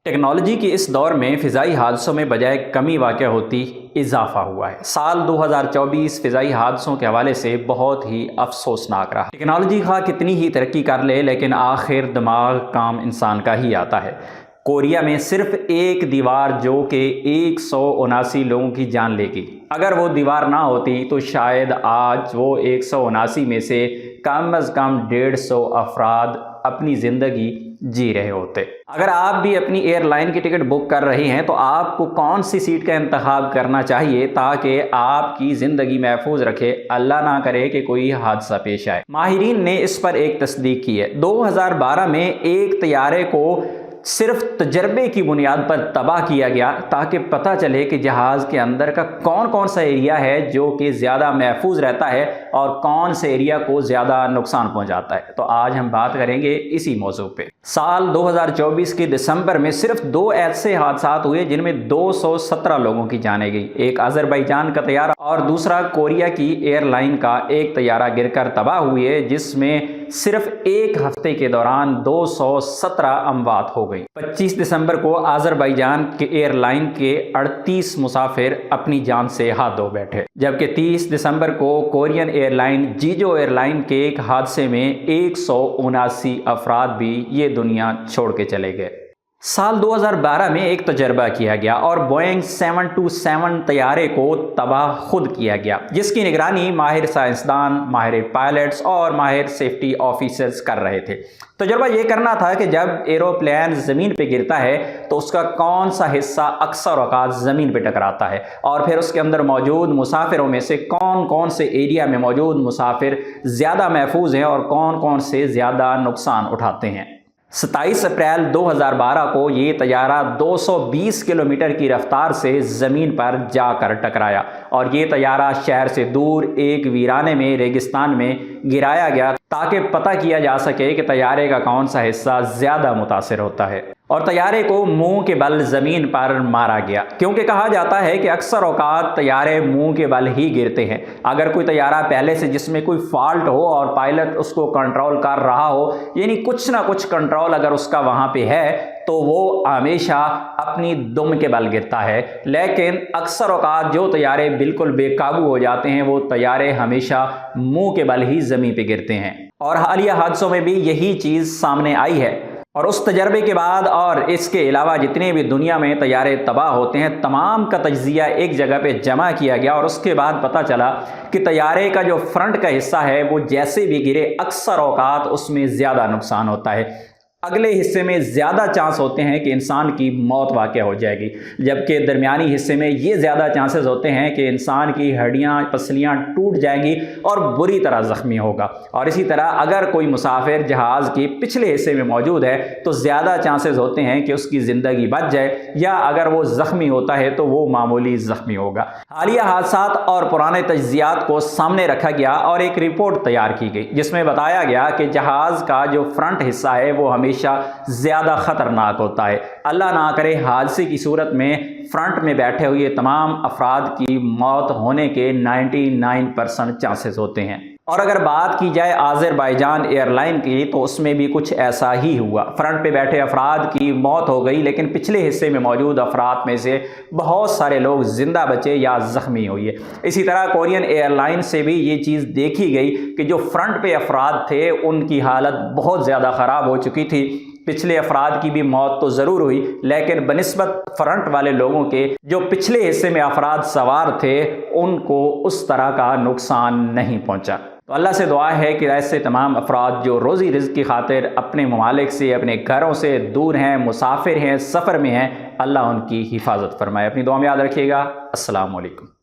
Technology کے اس دور میں فضائی حادثوں میں بجائے کمی واقع ہوتی اضافہ ہوا ہے۔ سال 2024 فضائی حادثوں کے حوالے سے بہت ہی افسوسناک رہا۔ ٹیکنالوجی خواہ کتنی ہی ترقی کر لے لیکن آخر دماغ کام انسان کا ہی آتا ہے۔ کوریا میں صرف ایک دیوار جو کہ 179 لوگوں کی جان لے گئی، اگر وہ دیوار نہ ہوتی تو شاید آج وہ 179 میں سے کم از کم 150 افراد اپنی زندگی جی رہے ہوتے۔ اگر آپ بھی اپنی ایئر لائن کی ٹکٹ بک کر رہے ہیں تو آپ کو کون سی سیٹ کا انتخاب کرنا چاہیے تاکہ آپ کی زندگی محفوظ رکھے، اللہ نہ کرے کہ کوئی حادثہ پیش آئے۔ ماہرین نے اس پر ایک تصدیق کی ہے۔ 2012 میں ایک طیارے کو صرف تجربے کی بنیاد پر تباہ کیا گیا تاکہ پتہ چلے کہ جہاز کے اندر کا کون سا ایریا ہے جو کہ زیادہ محفوظ رہتا ہے اور کون سے ایریا کو زیادہ نقصان پہنچاتا ہے۔ تو آج ہم بات کریں گے اسی موضوع پہ۔ سال 2024 کے دسمبر میں صرف 2 ایسے حادثات ہوئے جن میں 217 لوگوں کی جانیں گئی۔ ایک آذربائیجان کا طیارہ اور دوسرا کوریا کی ایئر لائن کا ایک طیارہ گر کر تباہ ہوئے، جس میں صرف ایک ہفتے کے دوران 217 اموات ہو گئی۔ 25 دسمبر کو آذربائیجان کے ایئر لائن کے 38 مسافر اپنی جان سے ہاتھ دھو بیٹھے، جبکہ 30 دسمبر کو Korean airline Jeju airline کے ایک حادثے میں 179 افراد بھی یہ دنیا چھوڑ کے چلے گئے۔ سال 2012 میں ایک تجربہ کیا گیا اور بوئنگ 727 طیارے کو تباہ خود کیا گیا، جس کی نگرانی ماہر سائنسدان، ماہر پائلٹس اور ماہر سیفٹی آفیسرز کر رہے تھے۔ تجربہ یہ کرنا تھا کہ جب ایروپلین زمین پہ گرتا ہے تو اس کا کون سا حصہ اکثر اوقات زمین پہ ٹکراتا ہے، اور پھر اس کے اندر موجود مسافروں میں سے کون سے ایریا میں موجود مسافر زیادہ محفوظ ہیں اور کون سے زیادہ نقصان اٹھاتے ہیں۔ 27 اپریل 2012 کو یہ طیارہ 220 کلومیٹر کی رفتار سے زمین پر جا کر ٹکرایا اور یہ طیارہ شہر سے دور ایک ویرانے میں ریگستان میں گرایا گیا تاکہ پتہ کیا جا سکے کہ طیارے کا کون سا حصہ زیادہ متاثر ہوتا ہے، اور طیارے کو منہ کے بل زمین پر مارا گیا، کیونکہ کہا جاتا ہے کہ اکثر اوقات طیارے منہ کے بل ہی گرتے ہیں۔ اگر کوئی طیارہ پہلے سے جس میں کوئی فالٹ ہو اور پائلٹ اس کو کنٹرول کر رہا ہو، یعنی کچھ نہ کچھ کنٹرول اگر اس کا وہاں پہ ہے، تو وہ ہمیشہ اپنی دم کے بل گرتا ہے، لیکن اکثر اوقات جو طیارے بالکل بے قابو ہو جاتے ہیں وہ طیارے ہمیشہ منہ کے بل ہی زمین پہ گرتے ہیں، اور حالیہ حادثوں میں بھی یہی چیز سامنے آئی ہے۔ اور اس تجربے کے بعد اور اس کے علاوہ جتنے بھی دنیا میں طیارے تباہ ہوتے ہیں، تمام کا تجزیہ ایک جگہ پہ جمع کیا گیا، اور اس کے بعد پتہ چلا کہ طیارے کا جو فرنٹ کا حصہ ہے وہ جیسے بھی گرے اکثر اوقات اس میں زیادہ نقصان ہوتا ہے، اگلے حصے میں زیادہ چانس ہوتے ہیں کہ انسان کی موت واقع ہو جائے گی، جبکہ درمیانی حصے میں یہ زیادہ چانسز ہوتے ہیں کہ انسان کی ہڈیاں پسلیاں ٹوٹ جائیں گی اور بری طرح زخمی ہوگا۔ اور اسی طرح اگر کوئی مسافر جہاز کے پچھلے حصے میں موجود ہے تو زیادہ چانسز ہوتے ہیں کہ اس کی زندگی بچ جائے، یا اگر وہ زخمی ہوتا ہے تو وہ معمولی زخمی ہوگا۔ حالیہ حادثات اور پرانے تجزیات کو سامنے رکھا گیا اور ایک رپورٹ تیار کی گئی جس میں بتایا گیا کہ جہاز کا جو فرنٹ حصہ ہے وہ ہمیشہ زیادہ خطرناک ہوتا ہے۔ اللہ نہ کرے حادثے کی صورت میں فرنٹ میں بیٹھے ہوئے تمام افراد کی موت ہونے کے 99% چانسز ہوتے ہیں۔ اور اگر بات کی جائے آذربائیجان ایئر لائن کی تو اس میں بھی کچھ ایسا ہی ہوا۔ فرنٹ پہ بیٹھے افراد کی موت ہو گئی، لیکن پچھلے حصے میں موجود افراد میں سے بہت سارے لوگ زندہ بچے یا زخمی ہوئے۔ اسی طرح کورین ایئر لائن سے بھی یہ چیز دیکھی گئی کہ جو فرنٹ پہ افراد تھے ان کی حالت بہت زیادہ خراب ہو چکی تھی۔ پچھلے افراد کی بھی موت تو ضرور ہوئی، لیکن بنسبت فرنٹ والے لوگوں کے جو پچھلے حصے میں افراد سوار تھے ان کو اس طرح کا نقصان نہیں پہنچا۔ تو اللہ سے دعا ہے کہ ایسے تمام افراد جو روزی رزق کی خاطر اپنے ممالک سے، اپنے گھروں سے دور ہیں، مسافر ہیں، سفر میں ہیں، اللہ ان کی حفاظت فرمائے۔ اپنی دعا میں یاد رکھیے گا۔ السلام علیکم۔